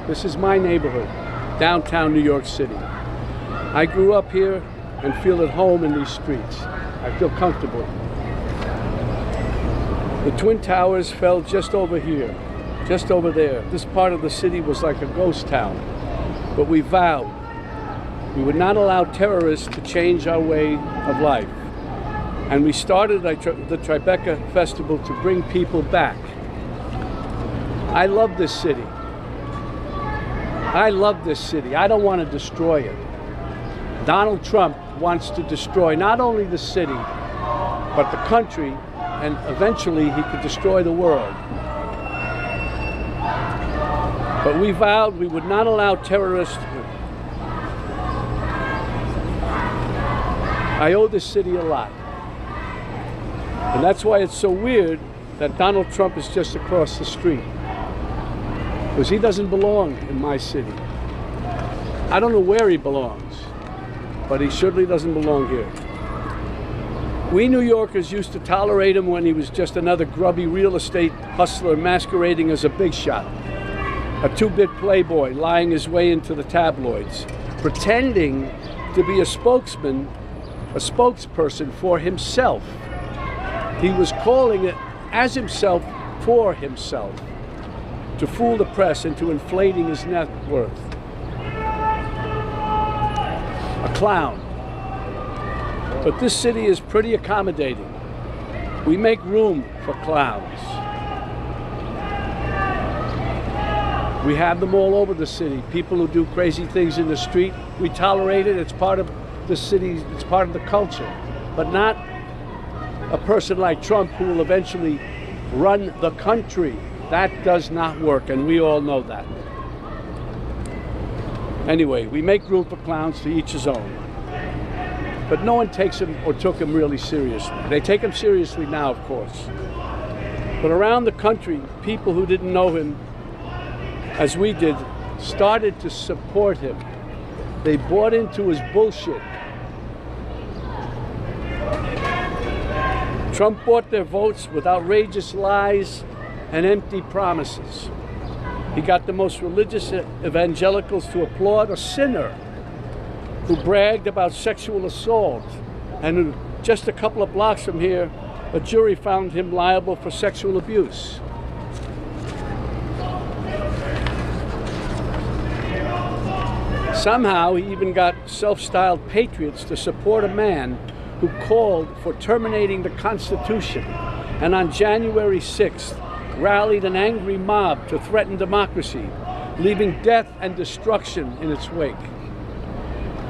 This is my neighborhood, downtown New York City. I grew up here and feel at home in these streets. I feel comfortable. The Twin Towers fell just over here, just over there. This part of the city was like a ghost town. But we vowed we would not allow terrorists to change our way of life. And we started the Tribeca Festival to bring people back. I love this city. I love this city. I don't want to destroy it. Donald Trump wants to destroy not only the city, but the country, and eventually he could destroy the world. But we vowed we would not allow terrorists. I owe this city a lot. And that's why it's so weird that Donald Trump is just across the street. Because he doesn't belong in my city. I don't know where he belongs, but he surely doesn't belong here. We New Yorkers used to tolerate him when he was just another grubby real estate hustler masquerading as a big shot, a two-bit playboy lying his way into the tabloids, pretending to be a spokesperson for himself. He was calling it as himself for himself, to fool the press into inflating his net worth. A clown. But this city is pretty accommodating. We make room for clowns. We have them all over the city. People who do crazy things in the street, we tolerate it. It's part of the city, it's part of the culture. But not a person like Trump who will eventually run the country. That does not work, and we all know that. Anyway, we make room for clowns, to each his own. But no one takes him or took him really seriously. They take him seriously now, of course. But around the country, people who didn't know him as we did started to support him. They bought into his bullshit. Trump bought their votes with outrageous lies and empty promises. He got the most religious evangelicals to applaud a sinner who bragged about sexual assault, and who, just a couple of blocks from here, a jury found him liable for sexual abuse. Somehow he even got self-styled patriots to support a man who called for terminating the Constitution, and on January 6th rallied an angry mob to threaten democracy, leaving death and destruction in its wake.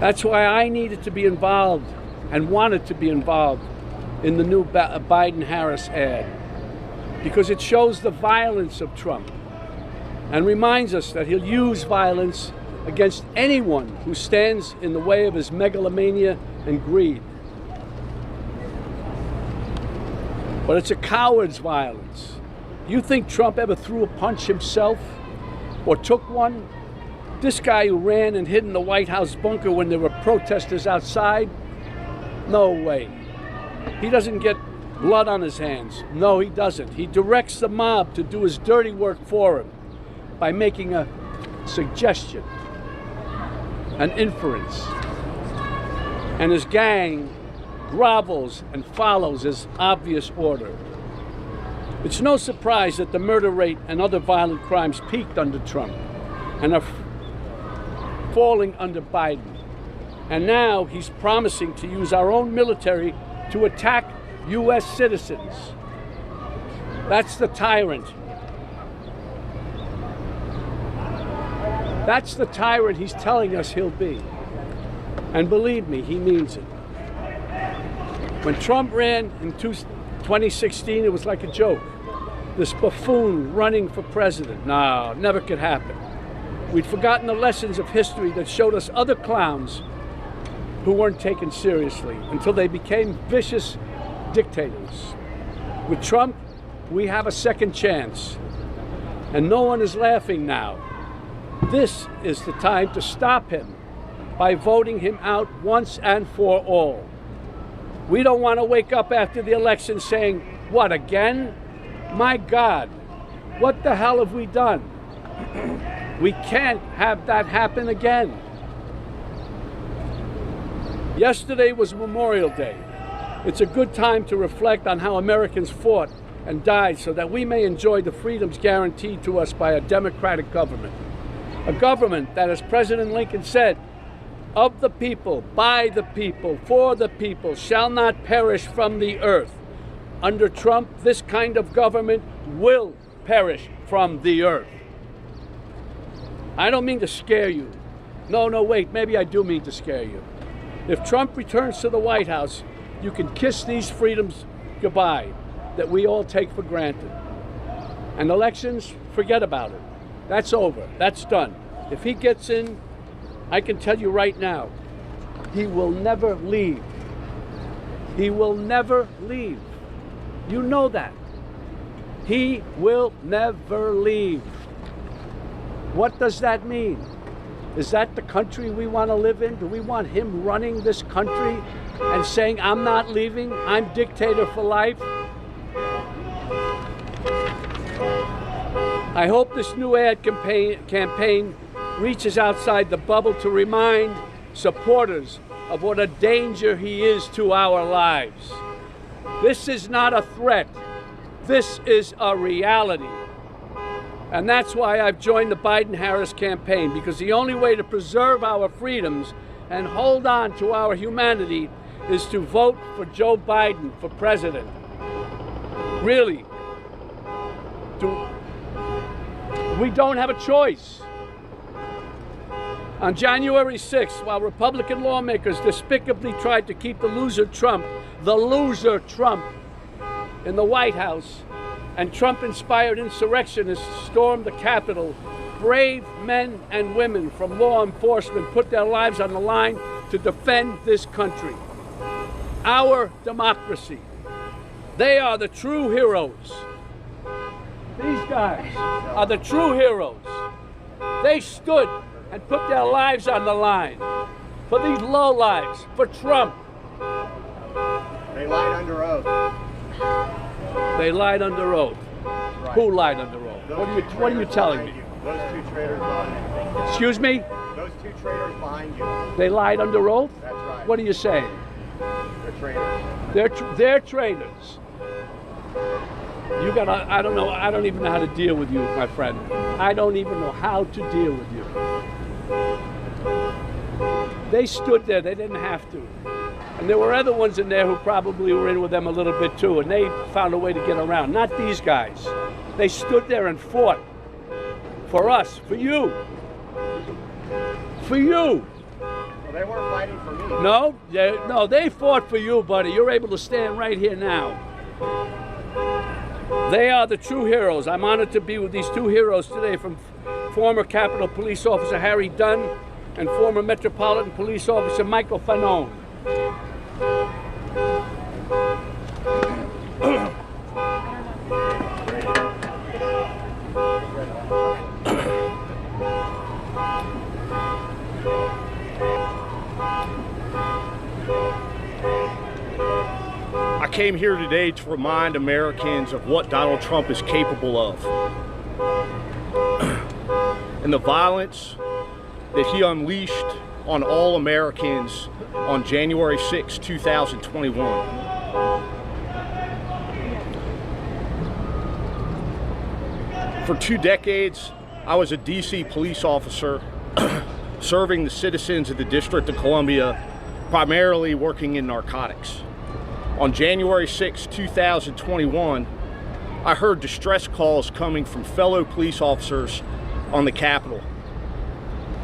That's why I needed to be involved and wanted to be involved in the new Biden-Harris ad, because it shows the violence of Trump and reminds us that he'll use violence against anyone who stands in the way of his megalomania and greed. But it's a coward's violence. You think Trump ever threw a punch himself or took one? This guy who ran and hid in the White House bunker when there were protesters outside? No way. He doesn't get blood on his hands. No, he doesn't. He directs the mob to do his dirty work for him by making a suggestion, an inference. And his gang grovels and follows his obvious order. It's no surprise that the murder rate and other violent crimes peaked under Trump and are falling under Biden. And now he's promising to use our own military to attack U.S. citizens. That's the tyrant. That's the tyrant he's telling us he'll be. And believe me, he means it. When Trump ran in 2016, it was like a joke. This buffoon running for president. No, never could happen. We'd forgotten the lessons of history that showed us other clowns who weren't taken seriously until they became vicious dictators. With Trump, we have a second chance, and no one is laughing now. This is the time to stop him by voting him out once and for all. We don't want to wake up after the election saying, what, again? My God, what the hell have we done? We can't have that happen again. Yesterday was Memorial Day. It's a good time to reflect on how Americans fought and died so that we may enjoy the freedoms guaranteed to us by a democratic government. A government that, as President Lincoln said, of the people, by the people, for the people, shall not perish from the earth. Under Trump, this kind of government will perish from the earth. I don't mean to scare you. No, wait, maybe I do mean to scare you. If Trump returns to the White House, you can kiss these freedoms goodbye that we all take for granted. And elections, forget about it. That's over. That's done. If he gets in, I can tell you right now, he will never leave. He will never leave. You know that. He will never leave. What does that mean? Is that the country we want to live in? Do we want him running this country and saying, I'm not leaving, I'm dictator for life? I hope this new ad campaign reaches outside the bubble to remind supporters of what a danger he is to our lives. This is not a threat. This is a reality. And that's why I've joined the Biden-Harris campaign, because the only way to preserve our freedoms and hold on to our humanity is to vote for Joe Biden for president. Really. We don't have a choice. On January 6th, while Republican lawmakers despicably tried to keep the loser Trump, in the White House, and Trump-inspired insurrectionists stormed the Capitol, brave men and women from law enforcement put their lives on the line to defend this country. Our democracy. They are the true heroes. These guys are the true heroes. They stood and put their lives on the line for these lowlives, for Trump. They lied under oath. They lied under oath. Right. Who lied under oath? What are you telling me? Those two traitors behind you. Excuse me? Those two traitors behind you. They lied under oath? That's right. What are you saying? They're traitors. They're traitors. You gotta, I don't even know how to deal with you, my friend. I don't even know how to deal with you. They stood there, they didn't have to. And there were other ones in there who probably were in with them a little bit too, and they found a way to get around. Not these guys. They stood there and fought for us, for you. For you. Well, they weren't fighting for me. No, they fought for you, buddy. You're able to stand right here now. They are the true heroes. I'm honored to be with these two heroes today, from former Capitol Police Officer Harry Dunn and former Metropolitan Police Officer Michael Fanone. I came here today to remind Americans of what Donald Trump is capable of and the violence that he unleashed on all Americans on January 6, 2021. For 2 decades, I was a DC police officer serving the citizens of the District of Columbia, primarily working in narcotics. On January 6, 2021, I heard distress calls coming from fellow police officers on the Capitol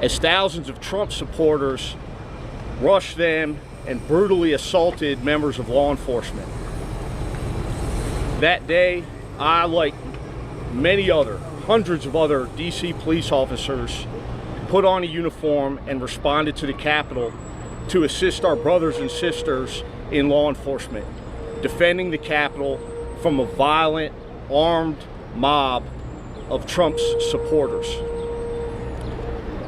as thousands of Trump supporters rushed them and brutally assaulted members of law enforcement. That day, I, like many hundreds of other DC police officers, put on a uniform and responded to the Capitol to assist our brothers and sisters in law enforcement, defending the Capitol from a violent, armed mob of Trump's supporters.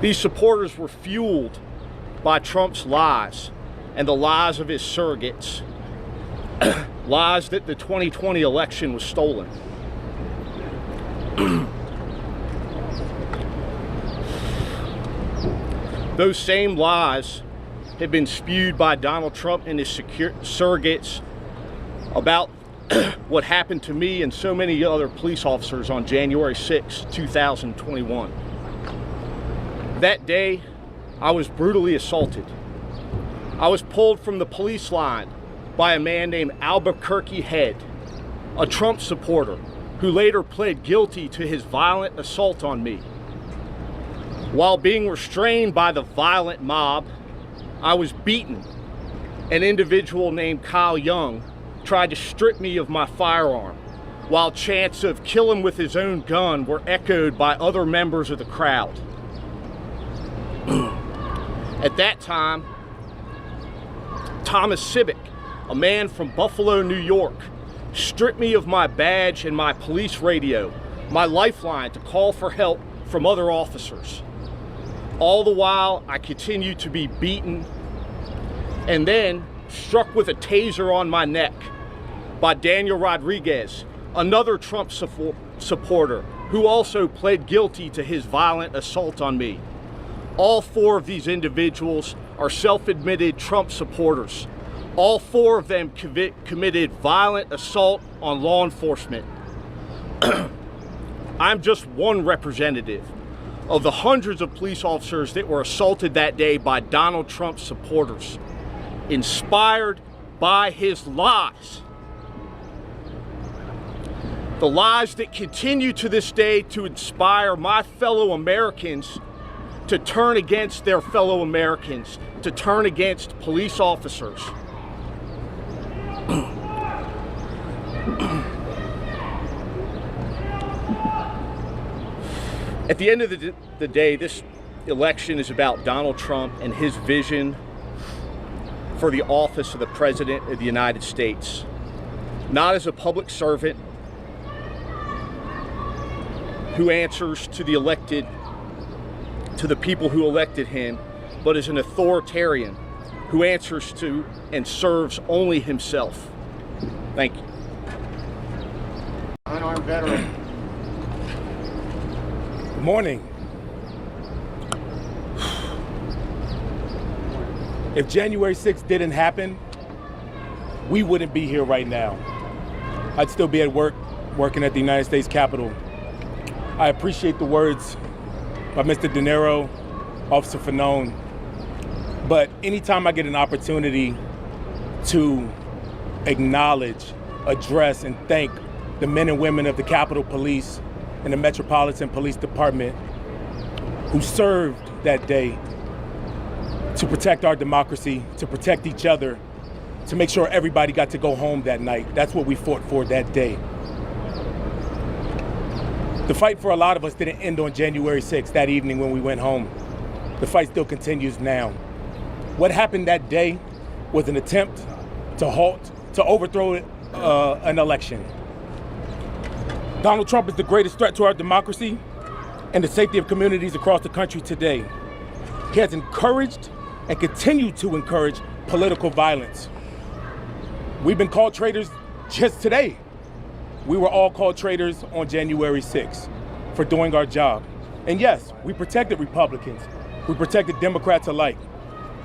These supporters were fueled by Trump's lies and the lies of his surrogates, lies that the 2020 election was stolen. Those same lies have been spewed by Donald Trump and his surrogates about what happened to me and so many other police officers on January 6, 2021. That day, I was brutally assaulted. I was pulled from the police line by a man named Albuquerque Head, a Trump supporter who later pled guilty to his violent assault on me. While being restrained by the violent mob, I was beaten. An individual named Kyle Young tried to strip me of my firearm, while chants of kill him with his own gun were echoed by other members of the crowd. At that time, Thomas Civic, a man from Buffalo, New York, stripped me of my badge and my police radio, my lifeline to call for help from other officers. All the while, I continued to be beaten and then struck with a taser on my neck by Daniel Rodriguez, another Trump supporter who also pled guilty to his violent assault on me. All four of these individuals are self-admitted Trump supporters. All four of them committed violent assault on law enforcement. I'm just one representative of the hundreds of police officers that were assaulted that day by Donald Trump supporters, inspired by his lies. The lies that continue to this day to inspire my fellow Americans to turn against their fellow Americans, to turn against police officers. At the end of the day, this election is about Donald Trump and his vision for the office of the President of the United States. Not as a public servant who answers to the people who elected him, but as an authoritarian who answers to and serves only himself. Thank you. Unarmed veteran. Good morning. If January 6th didn't happen, we wouldn't be here right now. I'd still be at work, working at the United States Capitol. I appreciate the words by Mr. De Niro, Officer Fanone, but anytime I get an opportunity to acknowledge, address, and thank the men and women of the Capitol Police and the Metropolitan Police Department who served that day to protect our democracy, to protect each other, to make sure everybody got to go home that night. That's what we fought for that day. The fight for a lot of us didn't end on January 6th, that evening when we went home. The fight still continues now. What happened that day was an attempt to overthrow an election. Donald Trump is the greatest threat to our democracy and the safety of communities across the country today. He has encouraged and continued to encourage political violence. We've been called traitors just today. We were all called traitors on January 6th for doing our job. And yes, we protected Republicans. We protected Democrats alike.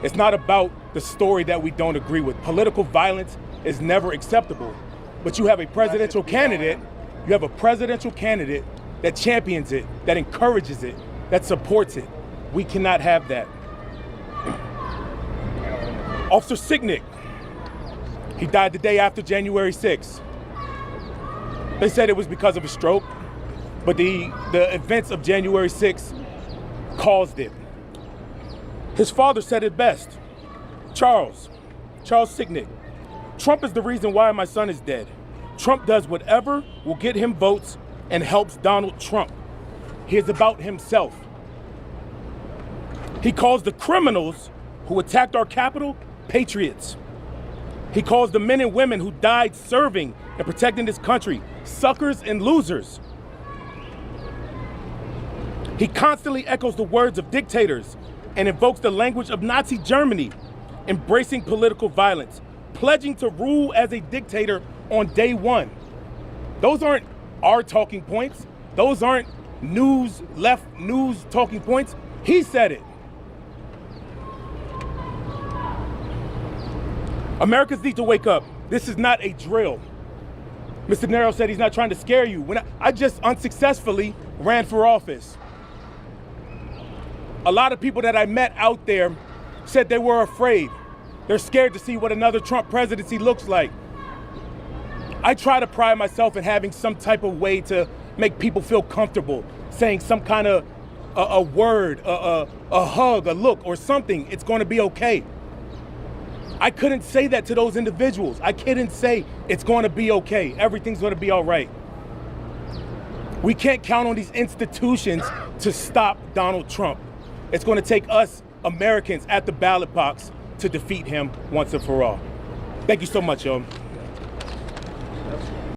It's not about the story that we don't agree with. Political violence is never acceptable. But you have a presidential candidate, that champions it, that encourages it, that supports it. We cannot have that. Officer Sicknick, he died the day after January 6th. They said it was because of a stroke, but the events of January 6th caused it. His father said it best. Charles Sicknick, Trump is the reason why my son is dead. Trump does whatever will get him votes and helps Donald Trump. He is about himself. He calls the criminals who attacked our Capitol patriots. He calls the men and women who died serving and protecting this country suckers and losers. He constantly echoes the words of dictators and invokes the language of Nazi Germany, embracing political violence, pledging to rule as a dictator on day one. Those aren't our talking points. Those aren't left news talking points. He said it. Americans need to wake up. This is not a drill. Mr. Niro said he's not trying to scare you. When I just unsuccessfully ran for office. A lot of people that I met out there said they were afraid. They're scared to see what another Trump presidency looks like. I try to pride myself in having some type of way to make people feel comfortable, saying some kind of a word, a hug, a look, or something. It's going to be okay. I couldn't say that to those individuals. I couldn't say it's going to be okay. Everything's going to be all right. We can't count on these institutions to stop Donald Trump. It's going to take us Americans at the ballot box to defeat him once and for all. Thank you so much, y'all.